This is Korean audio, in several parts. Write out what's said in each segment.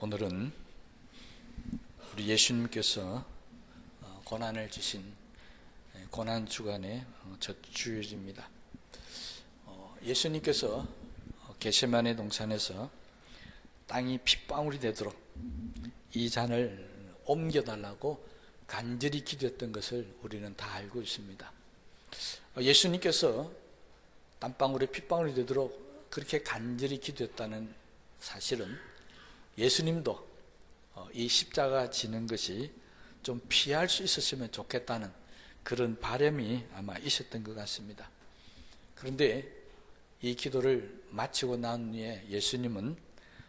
오늘은 우리 예수님께서 고난을 주신 고난 주간의 첫 주일입니다. 예수님께서 겟세마네 동산에서 땅이 핏방울이 되도록 이 잔을 옮겨달라고 간절히 기도했던 것을 우리는 다 알고 있습니다. 예수님께서 땀방울에 핏방울이 되도록 그렇게 간절히 기도했다는 사실은 예수님도 이 십자가 지는 것이 좀 피할 수 있었으면 좋겠다는 그런 바람이 아마 있었던 것 같습니다. 그런데 이 기도를 마치고 난 후에 예수님은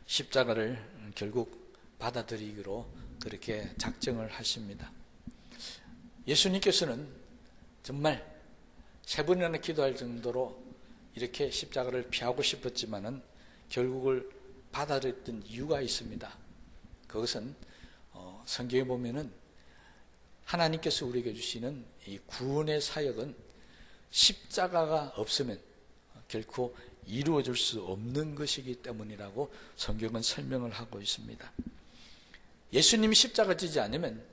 십자가를 결국 받아들이기로 그렇게 작정을 하십니다. 예수님께서는 정말 3번이나 기도할 정도로 이렇게 십자가를 피하고 싶었지만은 결국을 받아들였던 이유가 있습니다. 그것은 성경에 보면은 하나님께서 우리에게 주시는 이 구원의 사역은 십자가가 없으면 결코 이루어질 수 없는 것이기 때문이라고 성경은 설명을 하고 있습니다. 예수님이 십자가 지지 않으면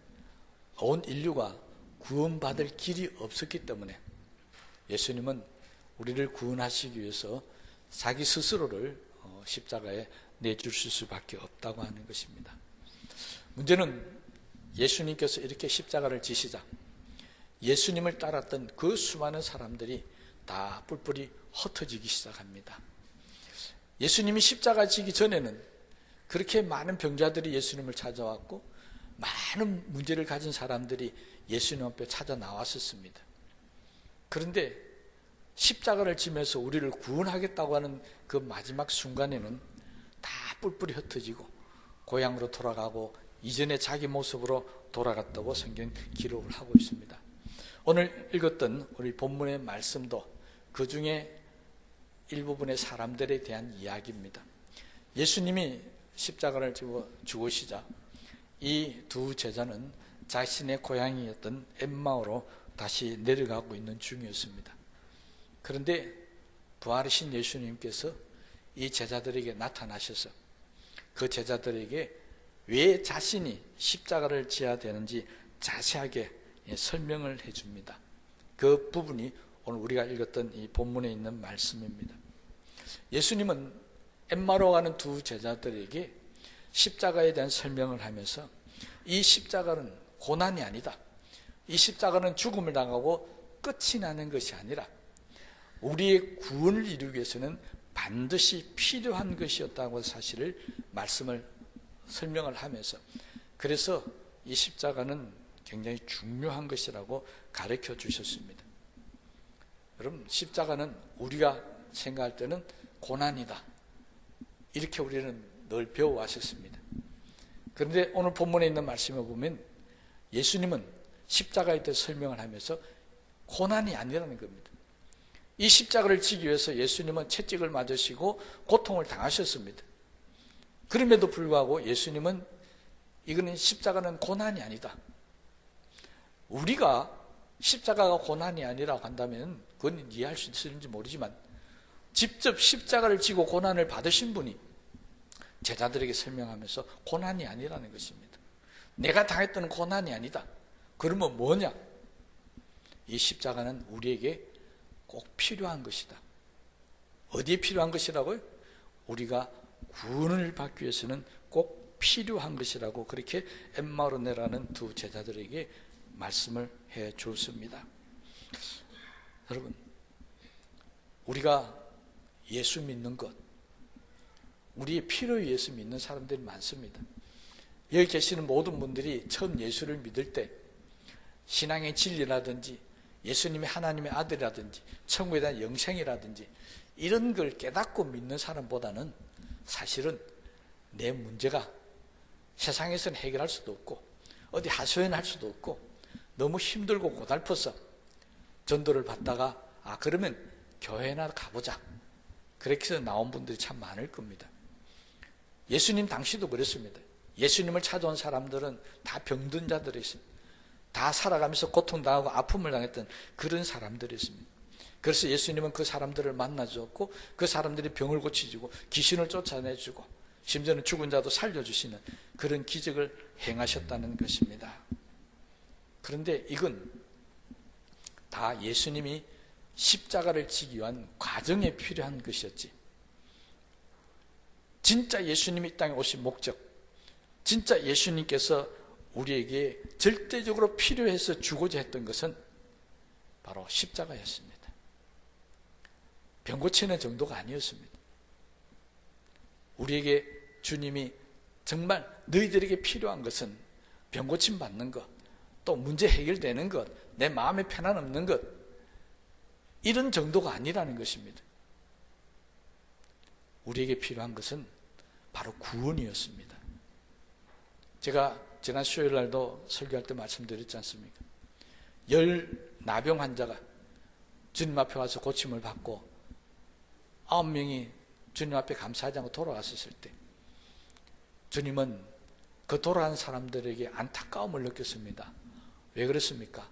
온 인류가 구원받을 길이 없었기 때문에 예수님은 우리를 구원하시기 위해서 자기 스스로를 십자가에 내주실 수밖에 없다고 하는 것입니다. 문제는 예수님께서 이렇게 십자가를 지시자 예수님을 따랐던 그 수많은 사람들이 다 뿔뿔이 흩어지기 시작합니다. 예수님이 십자가 지기 전에는 그렇게 많은 병자들이 예수님을 찾아왔고 많은 문제를 가진 사람들이 예수님 앞에 찾아 나왔었습니다. 그런데 십자가를 지면서 우리를 구원하겠다고 하는 그 마지막 순간에는 다 뿔뿔이 흩어지고 고향으로 돌아가고 이전의 자기 모습으로 돌아갔다고 성경 기록을 하고 있습니다. 오늘 읽었던 우리 본문의 말씀도 그 중에 일부분의 사람들에 대한 이야기입니다. 예수님이 십자가를 지고 죽으시자 이 두 제자는 자신의 고향이었던 엠마오로 다시 내려가고 있는 중이었습니다. 그런데 부활하신 예수님께서 이 제자들에게 나타나셔서 그 제자들에게 왜 자신이 십자가를 지어야 되는지 자세하게 설명을 해줍니다. 그 부분이 오늘 우리가 읽었던 이 본문에 있는 말씀입니다. 예수님은 엠마로 가는 두 제자들에게 십자가에 대한 설명을 하면서 이 십자가는 고난이 아니다. 이 십자가는 죽음을 당하고 끝이 나는 것이 아니라 우리의 구원을 이루기 위해서는 반드시 필요한 것이었다고 사실을 말씀을 설명을 하면서 그래서 이 십자가는 굉장히 중요한 것이라고 가르쳐 주셨습니다. 여러분, 십자가는 우리가 생각할 때는 고난이다. 이렇게 우리는 늘 배워왔었습니다. 그런데 오늘 본문에 있는 말씀을 보면 예수님은 십자가에 대해 설명을 하면서 고난이 아니라는 겁니다. 이 십자가를 지기 위해서 예수님은 채찍을 맞으시고 고통을 당하셨습니다. 그럼에도 불구하고 예수님은 이거는 십자가는 고난이 아니다. 우리가 십자가가 고난이 아니라고 한다면 그건 이해할 수 있을지 모르지만 직접 십자가를 지고 고난을 받으신 분이 제자들에게 설명하면서 고난이 아니라는 것입니다. 내가 당했던 고난이 아니다. 그러면 뭐냐? 이 십자가는 우리에게 꼭 필요한 것이다. 어디에 필요한 것이라고요? 우리가 구원을 받기 위해서는 꼭 필요한 것이라고 그렇게 엠마오로 내려가는 두 제자들에게 말씀을 해 줬습니다. 여러분, 우리가 예수 믿는 것, 우리의 필요에 의해서 믿는 사람들이 많습니다. 여기 계시는 모든 분들이 처음 예수를 믿을 때 신앙의 진리라든지 예수님이 하나님의 아들이라든지 천국에 대한 영생이라든지 이런 걸 깨닫고 믿는 사람보다는 사실은 내 문제가 세상에서는 해결할 수도 없고 어디 하소연할 수도 없고 너무 힘들고 고달퍼서 전도를 받다가 그러면 교회나 가보자 그렇게 해서 나온 분들이 참 많을 겁니다. 예수님 당시도 그랬습니다. 예수님을 찾아온 사람들은 다 병든 자들이었습니다. 다 살아가면서 고통당하고 아픔을 당했던 그런 사람들이었습니다. 그래서 예수님은 그 사람들을 만나주었고 그 사람들이 병을 고치주고 귀신을 쫓아내주고 심지어는 죽은 자도 살려주시는 그런 기적을 행하셨다는 것입니다. 그런데 이건 다 예수님이 십자가를 지기 위한 과정에 필요한 것이었지, 진짜 예수님이 이 땅에 오신 목적, 진짜 예수님께서 우리에게 절대적으로 필요해서 주고자 했던 것은 바로 십자가였습니다. 병 고치는 정도가 아니었습니다. 우리에게 주님이 정말 너희들에게 필요한 것은 병 고침 받는 것, 또 문제 해결되는 것, 내 마음에 편안 없는 것, 이런 정도가 아니라는 것입니다. 우리에게 필요한 것은 바로 구원이었습니다. 제가 지난 수요일 날도 설교할 때 말씀드렸지 않습니까? 10 나병 환자가 주님 앞에 와서 고침을 받고 9명이 주님 앞에 감사하지 않고 돌아갔었을 때 주님은 그 돌아간 사람들에게 안타까움을 느꼈습니다. 왜 그렇습니까?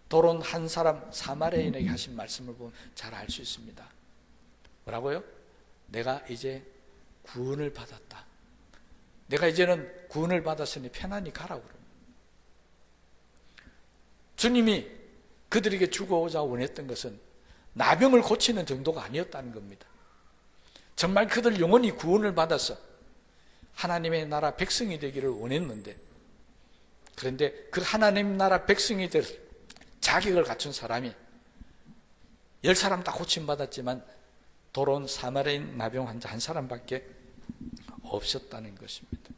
돌아온 한 사람 사마리아인에게 하신 말씀을 보면 잘 알 수 있습니다. 뭐라고요? 내가 이제 구원을 받았다. 내가 이제는 구원을 받았으니 편안히 가라고 그럽니다. 주님이 그들에게 주고자 원했던 것은 나병을 고치는 정도가 아니었다는 겁니다. 정말 그들 영혼이 구원을 받아서 하나님의 나라 백성이 되기를 원했는데, 그런데 그 하나님 나라 백성이 될 자격을 갖춘 사람이 10사람 다 고침받았지만 돌아온 사마리아인 나병 환자 한 사람밖에 없었다는 것입니다.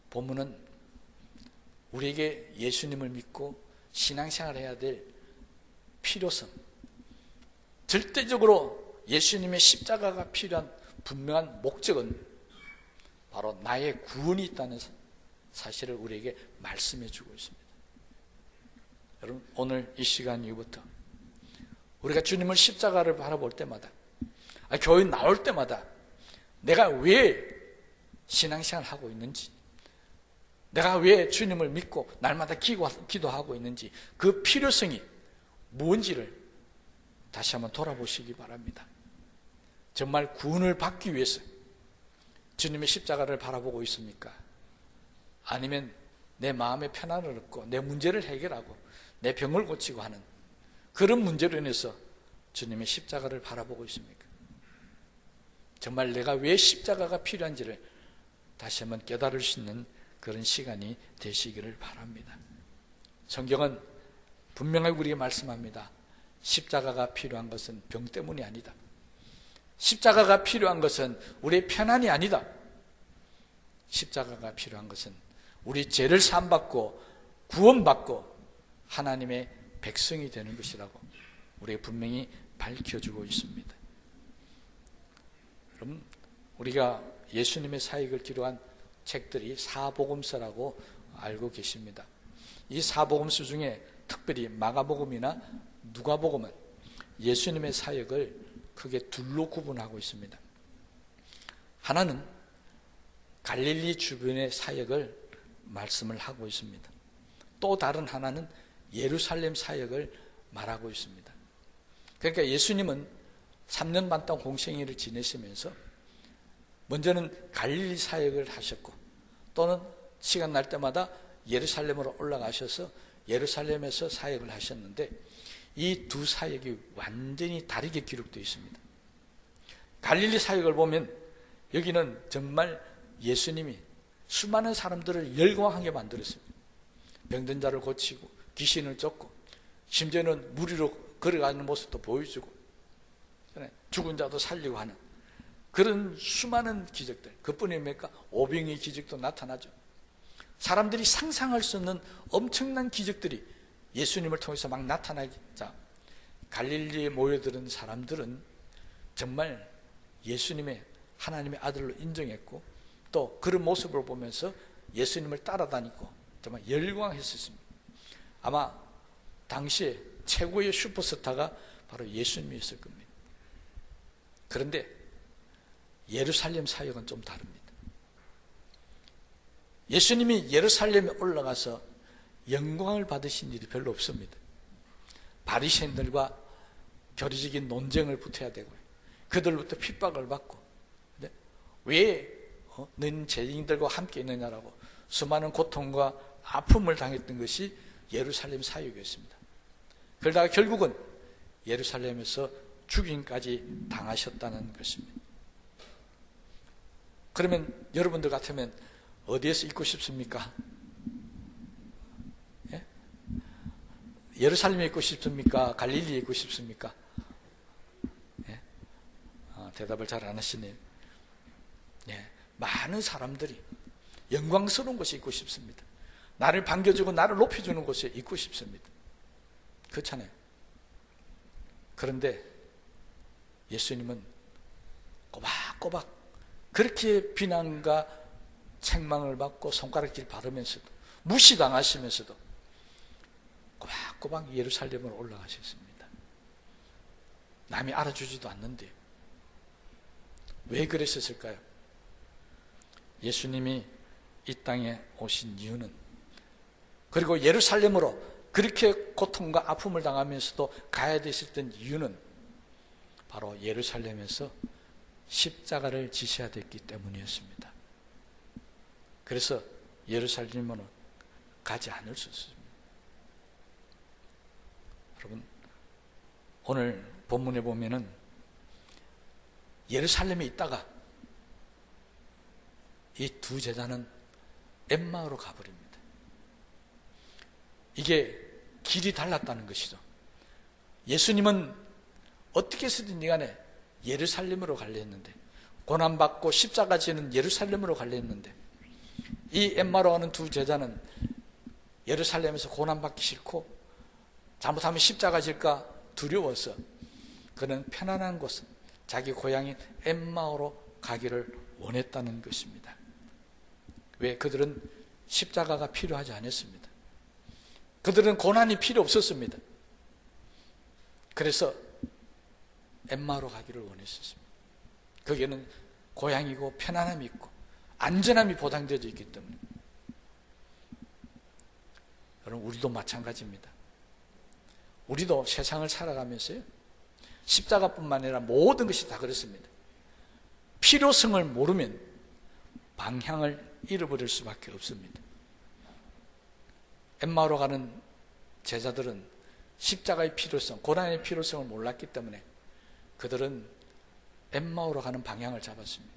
본문은 우리에게 예수님을 믿고 신앙생활을 해야 될 필요성, 절대적으로 예수님의 십자가가 필요한 분명한 목적은 바로 나의 구원이 있다는 사실을 우리에게 말씀해 주고 있습니다. 여러분, 오늘 이 시간 이후부터 우리가 주님을 십자가를 바라볼 때마다, 교회 나올 때마다 내가 왜 신앙생활을 하고 있는지, 내가 왜 주님을 믿고 날마다 기도하고 있는지, 그 필요성이 뭔지를 다시 한번 돌아보시기 바랍니다. 정말 구원을 받기 위해서 주님의 십자가를 바라보고 있습니까? 아니면 내 마음의 편안을 얻고 내 문제를 해결하고 내 병을 고치고 하는 그런 문제로 인해서 주님의 십자가를 바라보고 있습니까? 정말 내가 왜 십자가가 필요한지를 다시 한번 깨달을 수 있는 그런 시간이 되시기를 바랍니다. 성경은 분명하게 우리에게 말씀합니다. 십자가가 필요한 것은 병 때문이 아니다. 십자가가 필요한 것은 우리의 편안이 아니다. 십자가가 필요한 것은 우리 죄를 사함받고 구원받고 하나님의 백성이 되는 것이라고 우리에게 분명히 밝혀주고 있습니다. 그럼 우리가 예수님의 사역을 기록한 책들이 사복음서라고 알고 계십니다. 이 사복음서 중에 특별히 마가복음이나 누가복음은 예수님의 사역을 크게 둘로 구분하고 있습니다. 하나는 갈릴리 주변의 사역을 말씀을 하고 있습니다. 또 다른 하나는 예루살렘 사역을 말하고 있습니다. 그러니까 예수님은 3년 반 동안 공생애를 지내시면서 먼저는 갈릴리 사역을 하셨고, 또는 시간 날 때마다 예루살렘으로 올라가셔서 예루살렘에서 사역을 하셨는데, 이 두 사역이 완전히 다르게 기록되어 있습니다. 갈릴리 사역을 보면 여기는 정말 예수님이 수많은 사람들을 열광하게 만들었습니다. 병든 자를 고치고 귀신을 쫓고 심지어는 무리로 걸어가는 모습도 보여주고 죽은 자도 살리고 하는 그런 수많은 기적들, 그뿐입니까? 오병이의 기적도 나타나죠. 사람들이 상상할 수 없는 엄청난 기적들이 예수님을 통해서 막 나타나자 갈릴리에 모여드는 사람들은 정말 예수님의 하나님의 아들로 인정했고, 또 그런 모습을 보면서 예수님을 따라다니고 정말 열광했었습니다. 아마 당시에 최고의 슈퍼스타가 바로 예수님이었을 겁니다. 그런데 예루살렘 사역은 좀 다릅니다. 예수님이 예루살렘에 올라가서 영광을 받으신 일이 별로 없습니다. 바리새인들과 교리적인 논쟁을 붙어야 되고요, 그들로부터 핍박을 받고 왜 너는 죄인들과 함께 있느냐라고 수많은 고통과 아픔을 당했던 것이 예루살렘 사역이었습니다. 그러다가 결국은 예루살렘에서 죽임까지 당하셨다는 것입니다. 그러면 여러분들 같으면 어디에서 있고 싶습니까? 예? 예루살렘에 있고 싶습니까? 갈릴리에 있고 싶습니까? 예? 대답을 잘 안 하시네요. 예. 많은 사람들이 영광스러운 곳에 있고 싶습니다. 나를 반겨주고 나를 높여주는 곳에 있고 싶습니다. 그렇잖아요. 그런데 예수님은 꼬박꼬박 그렇게 비난과 책망을 받고 손가락질 받으면서도 무시당하시면서도 꼬박꼬박 예루살렘으로 올라가셨습니다. 남이 알아주지도 않는데 왜 그랬었을까요? 예수님이 이 땅에 오신 이유는, 그리고 예루살렘으로 그렇게 고통과 아픔을 당하면서도 가야 되셨던 이유는 바로 예루살렘에서 십자가를 지셔야 됐기 때문이었습니다. 그래서 예루살렘으로 가지 않을 수 있습니다. 여러분, 오늘 본문에 보면은 예루살렘에 있다가 이 두 제자는 엠마오로 가버립니다. 이게 길이 달랐다는 것이죠. 예수님은 어떻게 해서든지 간에 예루살렘으로 가려 했는데, 고난받고 십자가 지는 예루살렘으로 가려 했는데, 이 엠마오로 가는 두 제자는 예루살렘에서 고난받기 싫고 잘못하면 십자가 질까 두려워서 그는 편안한 곳, 자기 고향인 엠마오로 가기를 원했다는 것입니다. 왜? 그들은 십자가가 필요하지 않았습니다. 그들은 고난이 필요 없었습니다. 그래서 엠마오로 가기를 원했었습니다. 거기에는 고향이고 편안함이 있고 안전함이 보장되어 있기 때문에. 여러분, 우리도 마찬가지입니다. 우리도 세상을 살아가면서요, 십자가뿐만 아니라 모든 것이 다 그렇습니다. 필요성을 모르면 방향을 잃어버릴 수밖에 없습니다. 엠마오로 가는 제자들은 십자가의 필요성, 고난의 필요성을 몰랐기 때문에 그들은 엠마오로 가는 방향을 잡았습니다.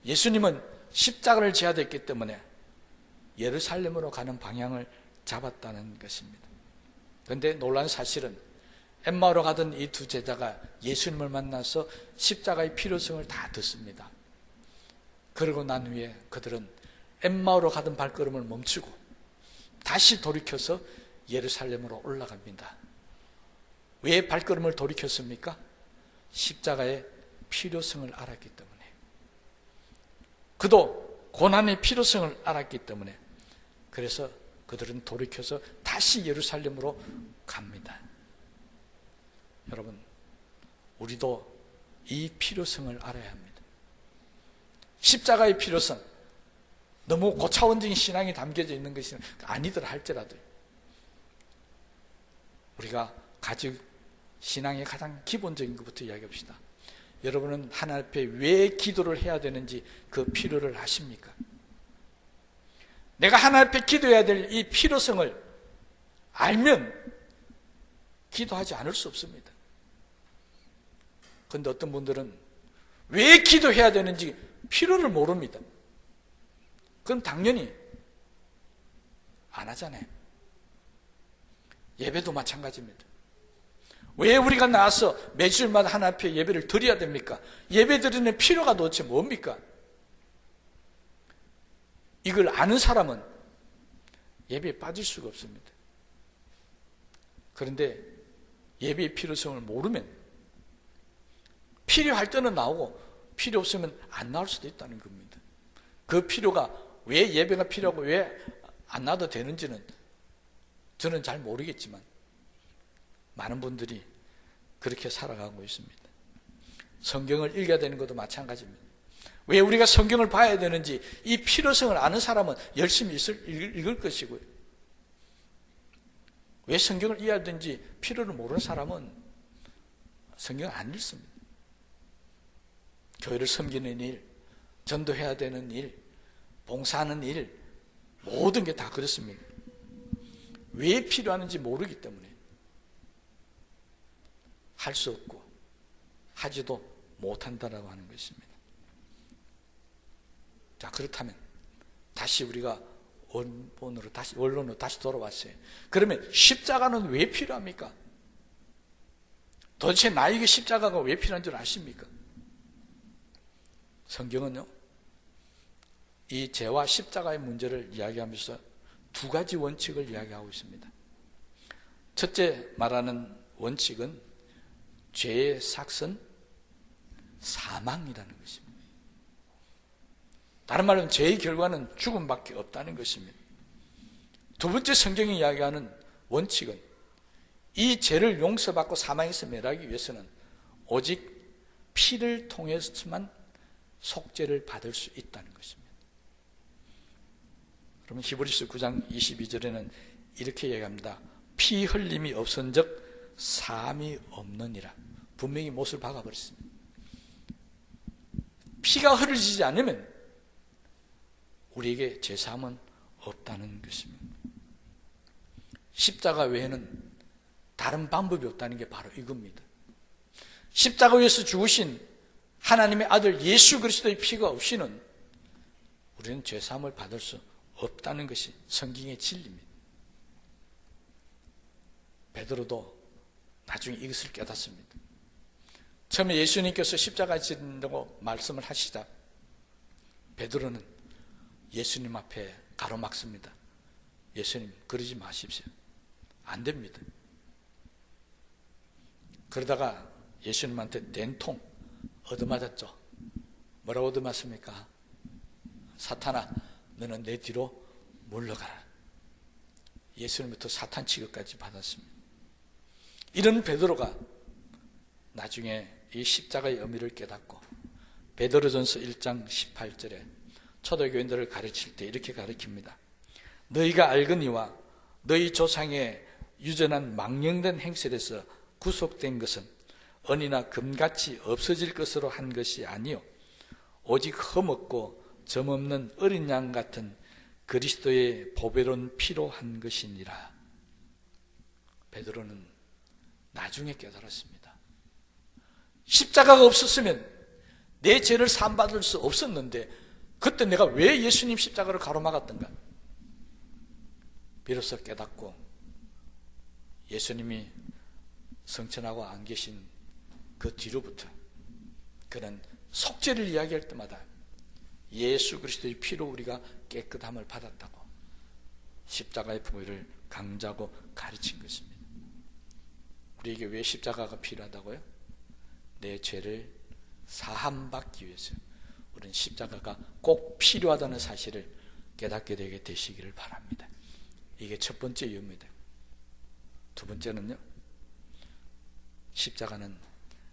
예수님은 십자가를 지어야 됐기 때문에 예루살렘으로 가는 방향을 잡았다는 것입니다. 그런데 놀라운 사실은 엠마오로 가던 이 두 제자가 예수님을 만나서 십자가의 필요성을 다 듣습니다. 그러고 난 후에 그들은 엠마오로 가던 발걸음을 멈추고 다시 돌이켜서 예루살렘으로 올라갑니다. 왜 발걸음을 돌이켰습니까? 십자가의 필요성을 알았기 때문에. 그도 고난의 필요성을 알았기 때문에. 그래서 그들은 돌이켜서 다시 예루살렘으로 갑니다. 여러분, 우리도 이 필요성을 알아야 합니다. 십자가의 필요성, 너무 고차원적인 신앙이 담겨져 있는 것이 아니더라 할지라도 우리가 가지고 신앙의 가장 기본적인 것부터 이야기합시다. 여러분은 하나님 앞에 왜 기도를 해야 되는지 그 필요를 아십니까? 내가 하나님 앞에 기도해야 될 이 필요성을 알면 기도하지 않을 수 없습니다. 그런데 어떤 분들은 왜 기도해야 되는지 필요를 모릅니다. 그럼 당연히 안 하잖아요. 예배도 마찬가지입니다. 왜 우리가 나와서 매주일마다 하나님 앞에 예배를 드려야 됩니까? 예배 드리는 필요가 도대체 뭡니까? 이걸 아는 사람은 예배에 빠질 수가 없습니다. 그런데 예배의 필요성을 모르면 필요할 때는 나오고 필요 없으면 안 나올 수도 있다는 겁니다. 그 필요가 왜 예배가 필요하고 왜 안 나도 되는지는 저는 잘 모르겠지만 많은 분들이 그렇게 살아가고 있습니다. 성경을 읽어야 되는 것도 마찬가지입니다. 왜 우리가 성경을 봐야 되는지 이 필요성을 아는 사람은 열심히 읽을 것이고요. 왜 성경을 이해해야 되는지 필요를 모르는 사람은 성경을 안 읽습니다. 교회를 섬기는 일, 전도해야 되는 일, 봉사하는 일, 모든 게 다 그렇습니다. 왜 필요하는지 모르기 때문에 할 수 없고 하지도 못한다라고 하는 것입니다. 자, 그렇다면 다시 우리가 원론으로 다시 돌아왔어요. 그러면 십자가는 왜 필요합니까? 도대체 나에게 십자가가 왜 필요한 줄 아십니까? 성경은요, 이 죄와 십자가의 문제를 이야기하면서 두 가지 원칙을 이야기하고 있습니다. 첫째 말하는 원칙은 죄의 삭은 사망이라는 것입니다. 다른 말로는 죄의 결과는 죽음밖에 없다는 것입니다. 두 번째 성경이 이야기하는 원칙은 이 죄를 용서받고 사망에서 멸하기 위해서는 오직 피를 통해서만 속죄를 받을 수 있다는 것입니다. 그러면 히브리서 9장 22절에는 이렇게 얘기합니다. 피 흘림이 없은즉 사함이 없느니라. 분명히 못을 박아버렸습니다. 피가 흐르지 않으면 우리에게 죄사함은 없다는 것입니다. 십자가 외에는 다른 방법이 없다는 게 바로 이겁니다. 십자가 위에서 죽으신 하나님의 아들 예수 그리스도의 피가 없이는 우리는 죄사함을 받을 수 없다는 것이 성경의 진리입니다. 베드로도 나중에 이것을 깨닫습니다. 처음에 예수님께서 십자가에 지른다고 말씀을 하시자 베드로는 예수님 앞에 가로막습니다. 예수님, 그러지 마십시오. 안 됩니다. 그러다가 예수님한테 된통 얻어맞았죠. 뭐라고 얻어맞습니까? 사탄아, 너는 내 뒤로 물러가라. 예수님부터 사탄 취급까지 받았습니다. 이런 베드로가 나중에 이 십자가의 의미를 깨닫고 베드로전서 1장 18절에 초대교인들을 가르칠 때 이렇게 가르칩니다. 너희가 알거니와 너희 조상의 유전한 망령된 행실에서 구속된 것은 은이나 금같이 없어질 것으로 한 것이 아니요 오직 흠없고 점없는 어린 양 같은 그리스도의 보배로운 피로 한 것이니라. 베드로는 나중에 깨달았습니다. 십자가가 없었으면 내 죄를 사함받을 수 없었는데 그때 내가 왜 예수님 십자가를 가로막았던가? 비로소 깨닫고 예수님이 성천하고 안 계신 그 뒤로부터 그는 속죄를 이야기할 때마다 예수 그리스도의 피로 우리가 깨끗함을 받았다고 십자가의 부모를 강조하고 가르친 것입니다. 우리에게 왜 십자가가 필요하다고요? 내 죄를 사함받기 위해서 우리는 십자가가 꼭 필요하다는 사실을 깨닫게 되게 되시기를 바랍니다. 이게 첫 번째 이유입니다. 두 번째는요, 십자가는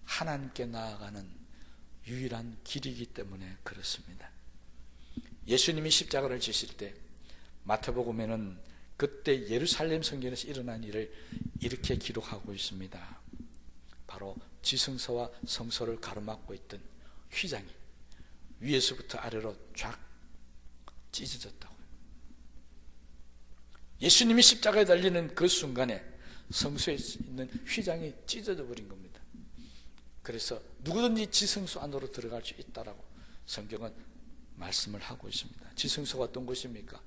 하나님께 나아가는 유일한 길이기 때문에 그렇습니다. 예수님이 십자가를 지실 때 마태복음에는 그때 예루살렘 성전에서 일어난 일을 이렇게 기록하고 있습니다. 바로 지성소와 성소를 가로막고 있던 휘장이 위에서부터 아래로 쫙 찢어졌다고요. 예수님이 십자가에 달리는 그 순간에 성소에 있는 휘장이 찢어져 버린 겁니다. 그래서 누구든지 지성소 안으로 들어갈 수 있다라고 성경은 말씀을 하고 있습니다. 지성소가 어떤 곳입니까?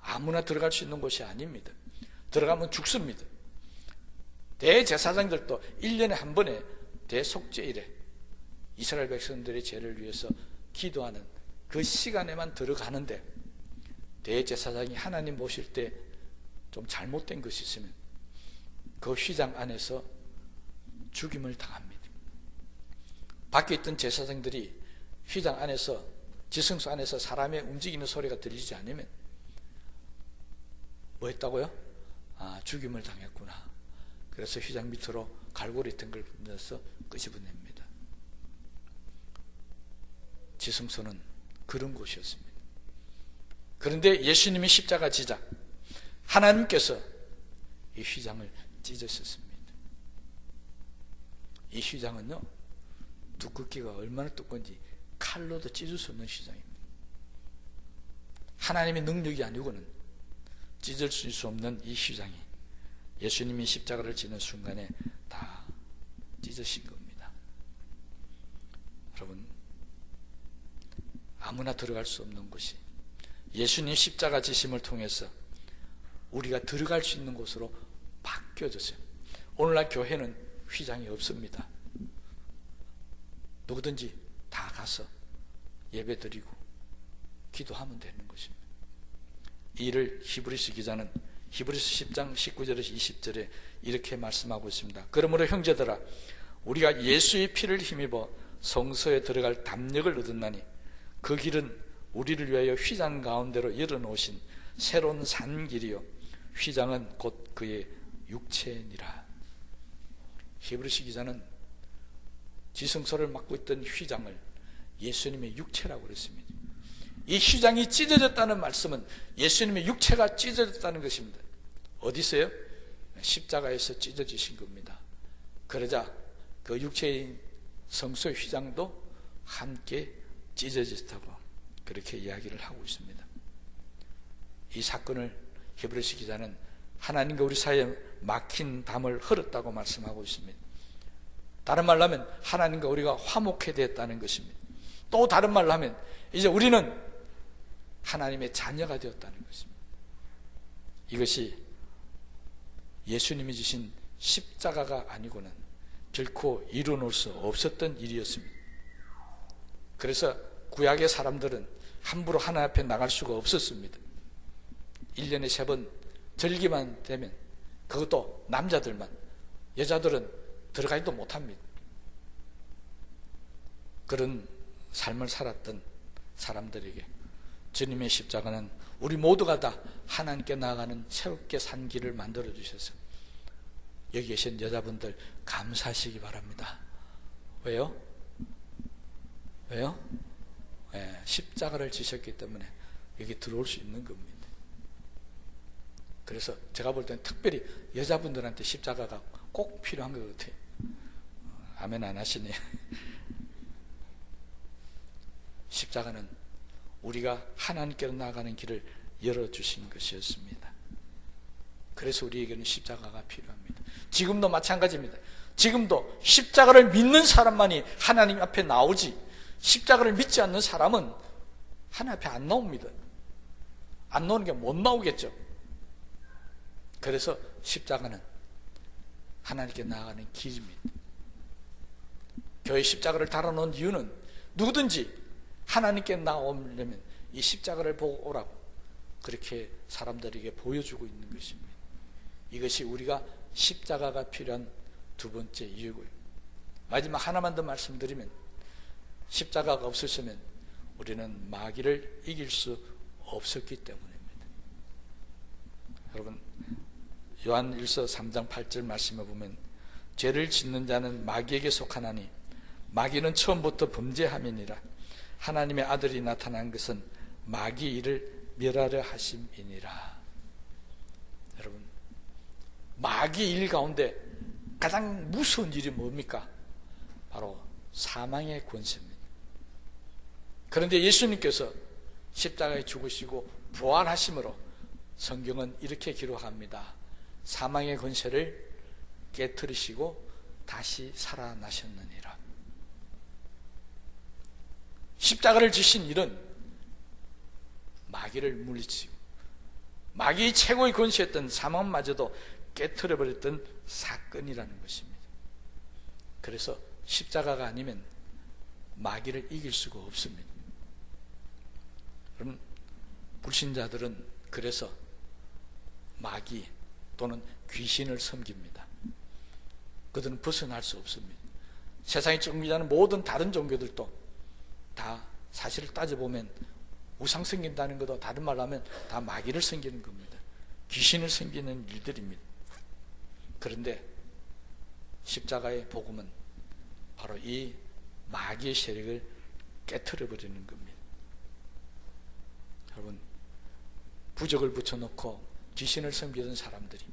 아무나 들어갈 수 있는 곳이 아닙니다. 들어가면 죽습니다. 대제사장들도 1년에 한 번에 대속죄일에 이스라엘 백성들의 죄를 위해서 기도하는 그 시간에만 들어가는데 대제사장이 하나님 모실 때 좀 잘못된 것이 있으면 그 휘장 안에서 죽임을 당합니다. 밖에 있던 제사장들이 휘장 안에서 지성소 안에서 사람의 움직이는 소리가 들리지 않으면 뭐 했다고요? 아, 죽임을 당했구나. 그래서 휘장 밑으로 갈고리 같은 걸 넣어서 끄집어냅니다. 지성소는 그런 곳이었습니다. 그런데 예수님이 십자가 지자 하나님께서 이 휘장을 찢으셨습니다. 이 휘장은요, 두껍기가 얼마나 두꺼운지 칼로도 찢을 수 없는 휘장입니다. 하나님의 능력이 아니고는 찢을 수 없는 이 휘장이 예수님이 십자가를 지는 순간에 다 찢으신 겁니다. 여러분, 아무나 들어갈 수 없는 곳이 예수님 십자가 지심을 통해서 우리가 들어갈 수 있는 곳으로 바뀌어졌어요. 오늘날 교회는 휘장이 없습니다. 누구든지 다 가서 예배드리고 기도하면 되는 것입니다. 이를 히브리서 기자는 히브리서 10장 19절에서 20절에 이렇게 말씀하고 있습니다. 그러므로 형제들아, 우리가 예수의 피를 힘입어 성소에 들어갈 담력을 얻었나니 그 길은 우리를 위하여 휘장 가운데로 열어놓으신 새로운 산 길이요 휘장은 곧 그의 육체니라. 히브리서 기자는 지성소를 맡고 있던 휘장을 예수님의 육체라고 그랬습니다. 이 휘장이 찢어졌다는 말씀은 예수님의 육체가 찢어졌다는 것입니다. 어디서요? 십자가에서 찢어지신 겁니다. 그러자 그 육체인 성소의 휘장도 함께 찢어졌다고 그렇게 이야기를 하고 있습니다. 이 사건을 히브리서 기자는 하나님과 우리 사이에 막힌 담을 흘렀다고 말씀하고 있습니다. 다른 말로 하면 하나님과 우리가 화목해 되었다는 것입니다. 또 다른 말로 하면 이제 우리는 하나님의 자녀가 되었다는 것입니다. 이것이 예수님이 주신 십자가가 아니고는 결코 이루어놓을 수 없었던 일이었습니다. 그래서 구약의 사람들은 함부로 하나님 앞에 나갈 수가 없었습니다. 1년에 3번 절기만 되면 그것도 남자들만, 여자들은 들어가지도 못합니다. 그런 삶을 살았던 사람들에게 주님의 십자가는 우리 모두가 다 하나님께 나아가는 새롭게 산 길을 만들어 주셔서 여기 계신 여자분들 감사하시기 바랍니다. 왜요? 왜요? 네, 십자가를 지셨기 때문에 여기 들어올 수 있는 겁니다. 그래서 제가 볼 때는 특별히 여자분들한테 십자가가 꼭 필요한 것 같아요. 아멘 안 하시네요. 십자가는 우리가 하나님께로 나아가는 길을 열어주신 것이었습니다. 그래서 우리에게는 십자가가 필요합니다. 지금도 마찬가지입니다. 지금도 십자가를 믿는 사람만이 하나님 앞에 나오지, 십자가를 믿지 않는 사람은 하나님 앞에 안 나옵니다. 안 나오는 게 못 나오겠죠. 그래서 십자가는 하나님께 나아가는 길입니다. 교회 십자가를 달아놓은 이유는 누구든지 하나님께 나오려면 이 십자가를 보고 오라고 그렇게 사람들에게 보여주고 있는 것입니다. 이것이 우리가 십자가가 필요한 두 번째 이유고요. 마지막 하나만 더 말씀드리면, 십자가가 없었으면 우리는 마귀를 이길 수 없었기 때문입니다. 여러분, 요한일서 3장 8절 말씀에 보면 죄를 짓는 자는 마귀에게 속하나니 마귀는 처음부터 범죄함이니라. 하나님의 아들이 나타난 것은 마귀 일을 멸하려 하심이니라. 여러분, 마귀 일 가운데 가장 무서운 일이 뭡니까? 바로 사망의 권세입니다. 그런데 예수님께서 십자가에 죽으시고 부활하심으로 성경은 이렇게 기록합니다. 사망의 권세를 깨뜨리시고 다시 살아나셨느니라. 십자가를 지신 일은 마귀를 물리치고 마귀의 최고의 권세였던 사망마저도 깨뜨려버렸던 사건이라는 것입니다. 그래서 십자가가 아니면 마귀를 이길 수가 없습니다. 그럼 불신자들은 그래서 마귀 또는 귀신을 섬깁니다. 그들은 벗어날 수 없습니다. 세상에 존귀하는 모든 다른 종교들도 다 사실을 따져보면 우상 섬긴다는 것도 다른 말로 하면 다 마귀를 섬기는 겁니다. 귀신을 섬기는 일들입니다. 그런데 십자가의 복음은 바로 이 마귀의 세력을 깨트려 버리는 겁니다. 여러분, 부적을 붙여놓고 귀신을 섬기던 사람들이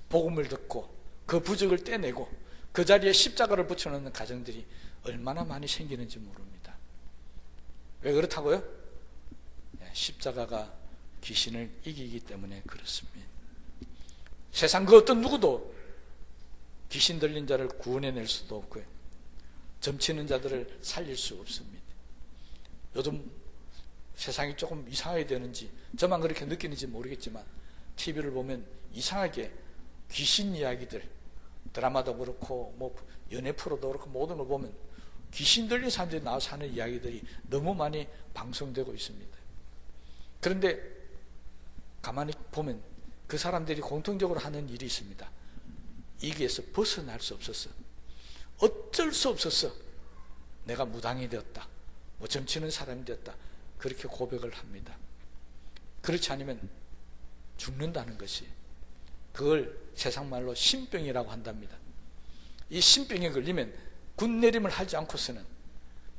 복음을 듣고 그 부적을 떼내고 그 자리에 십자가를 붙여놓는 가정들이 얼마나 많이 생기는지 모릅니다. 왜 그렇다고요? 십자가가 귀신을 이기기 때문에 그렇습니다. 세상 그 어떤 누구도 귀신 들린 자를 구원해낼 수도 없고요, 점치는 자들을 살릴 수 없습니다. 요즘 세상이 조금 이상하게 되는지 저만 그렇게 느끼는지 모르겠지만 TV를 보면 이상하게 귀신 이야기들, 드라마도 그렇고 뭐 연애 프로도 그렇고 모든 걸 보면 귀신 들린 사람들이 나와서 하는 이야기들이 너무 많이 방송되고 있습니다. 그런데 가만히 보면 그 사람들이 공통적으로 하는 일이 있습니다. 이게서 벗어날 수 없었어. 어쩔 수 없었어. 내가 무당이 되었다, 뭐 점치는 사람이 되었다, 그렇게 고백을 합니다. 그렇지 않으면 죽는다는 것이, 그걸 세상 말로 신병이라고 한답니다. 이 신병에 걸리면 군내림을 하지 않고서는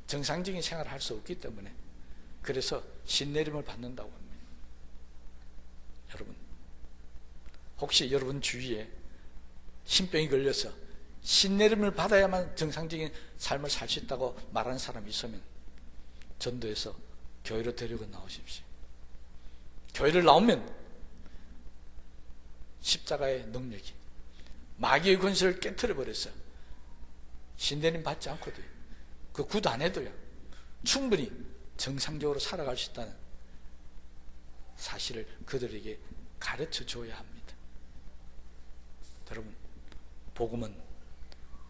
정상적인 생활을 할 수 없기 때문에, 그래서 신내림을 받는다고 합니다. 여러분, 혹시 여러분 주위에 신병이 걸려서 신내림을 받아야만 정상적인 삶을 살 수 있다고 말하는 사람이 있으면 전도해서 교회로 데리고 나오십시오. 교회를 나오면 십자가의 능력이 마귀의 권세를 깨트려 버려서 신내림 받지 않고도, 그 굿 안 해도요, 충분히 정상적으로 살아갈 수 있다는 사실을 그들에게 가르쳐 줘야 합니다. 여러분, 복음은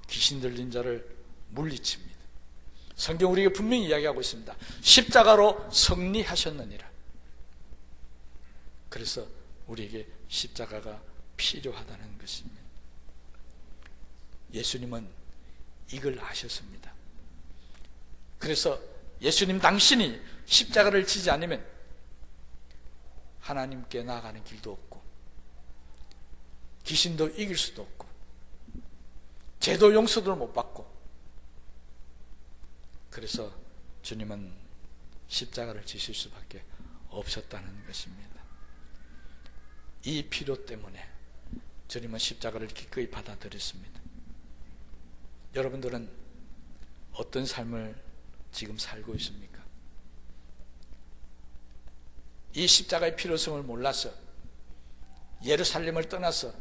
귀신 들린 자를 물리칩니다. 성경 우리에게 분명히 이야기하고 있습니다. 십자가로 승리하셨느니라. 그래서 우리에게 십자가가 필요하다는 것입니다. 예수님은 이걸 아셨습니다. 그래서 예수님 당신이 십자가를 지지 않으면 하나님께 나아가는 길도 없고, 귀신도 이길 수도 없고, 죄도 용서도 못 받고, 그래서 주님은 십자가를 지실 수밖에 없었다는 것입니다. 이 필요 때문에 주님은 십자가를 기꺼이 받아들였습니다. 여러분들은 어떤 삶을 지금 살고 있습니까? 이 십자가의 필요성을 몰라서 예루살렘을 떠나서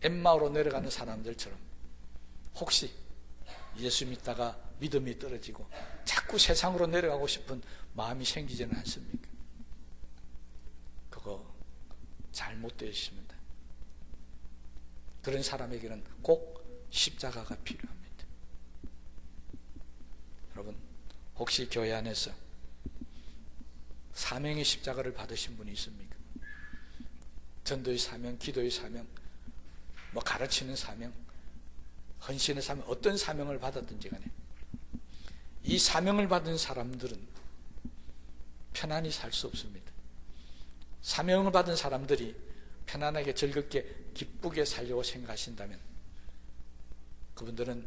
엠마오로 내려가는 사람들처럼 혹시 예수 믿다가 믿음이 떨어지고 자꾸 세상으로 내려가고 싶은 마음이 생기지는 않습니까? 그거 잘못되었습니다. 그런 사람에게는 꼭 십자가가 필요합니다. 여러분, 혹시 교회 안에서 사명의 십자가를 받으신 분이 있습니까? 전도의 사명, 기도의 사명, 뭐 가르치는 사명, 헌신의 사명, 어떤 사명을 받았든지 간에 이 사명을 받은 사람들은 편안히 살 수 없습니다. 사명을 받은 사람들이 편안하게 즐겁게 기쁘게 살려고 생각하신다면 그분들은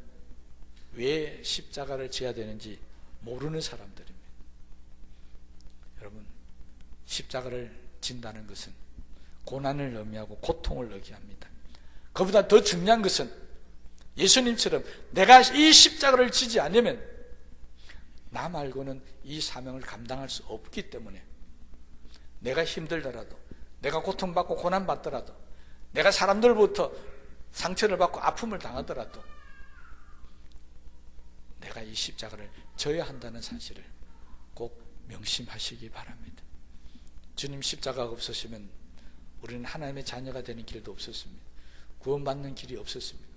왜 십자가를 져야 되는지 모르는 사람들입니다. 여러분, 십자가를 진다는 것은 고난을 의미하고 고통을 의미합니다. 그보다 더 중요한 것은 예수님처럼 내가 이 십자가를 지지 않으면 나 말고는 이 사명을 감당할 수 없기 때문에 내가 힘들더라도, 내가 고통받고 고난받더라도, 내가 사람들부터 상처를 받고 아픔을 당하더라도 내가 이 십자가를 져야 한다는 사실을 꼭 명심하시기 바랍니다. 주님 십자가가 없으시면 우리는 하나님의 자녀가 되는 길도 없었습니다. 구원받는 길이 없었습니다.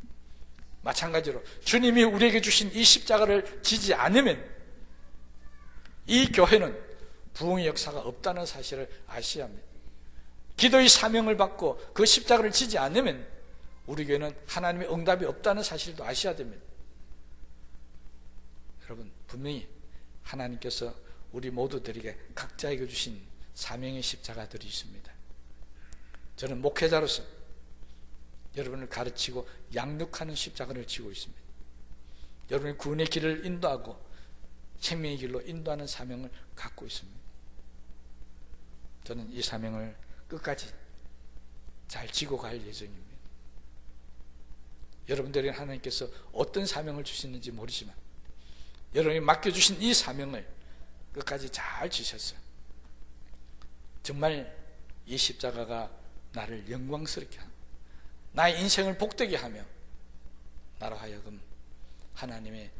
마찬가지로 주님이 우리에게 주신 이 십자가를 지지 않으면 이 교회는 부흥의 역사가 없다는 사실을 아셔야 합니다. 기도의 사명을 받고 그 십자가를 지지 않으면 우리 교회는 하나님의 응답이 없다는 사실도 아셔야 됩니다. 여러분, 분명히 하나님께서 우리 모두들에게 각자에게 주신 사명의 십자가들이 있습니다. 저는 목회자로서 여러분을 가르치고 양육하는 십자가를 지고 있습니다. 여러분의 구원의 길을 인도하고 생명의 길로 인도하는 사명을 갖고 있습니다. 저는 이 사명을 끝까지 잘 지고 갈 예정입니다. 여러분들에게 하나님께서 어떤 사명을 주시는지 모르지만 여러분이 맡겨주신 이 사명을 끝까지 잘 지셨어요. 정말 이 십자가가 나를 영광스럽게 하고 나의 인생을 복되게 하며 나로 하여금 하나님의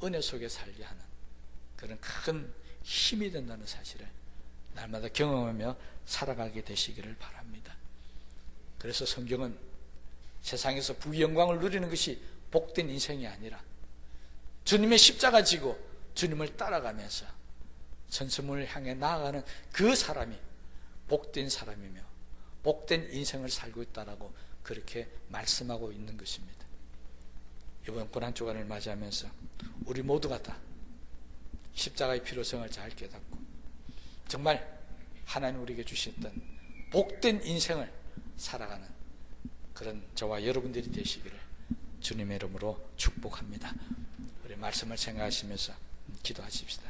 은혜 속에 살게 하는 그런 큰 힘이 된다는 사실을 날마다 경험하며 살아가게 되시기를 바랍니다. 그래서 성경은 세상에서 부영광을 누리는 것이 복된 인생이 아니라 주님의 십자가 지고 주님을 따라가면서 천수문을 향해 나아가는 그 사람이 복된 사람이며 복된 인생을 살고 있다라고 그렇게 말씀하고 있는 것입니다. 이번 고난주간을 맞이하면서 우리 모두가 다 십자가의 필요성을 잘 깨닫고 정말 하나님 우리에게 주셨던 복된 인생을 살아가는 그런 저와 여러분들이 되시기를 주님의 이름으로 축복합니다. 우리 말씀을 생각하시면서 기도하십시다.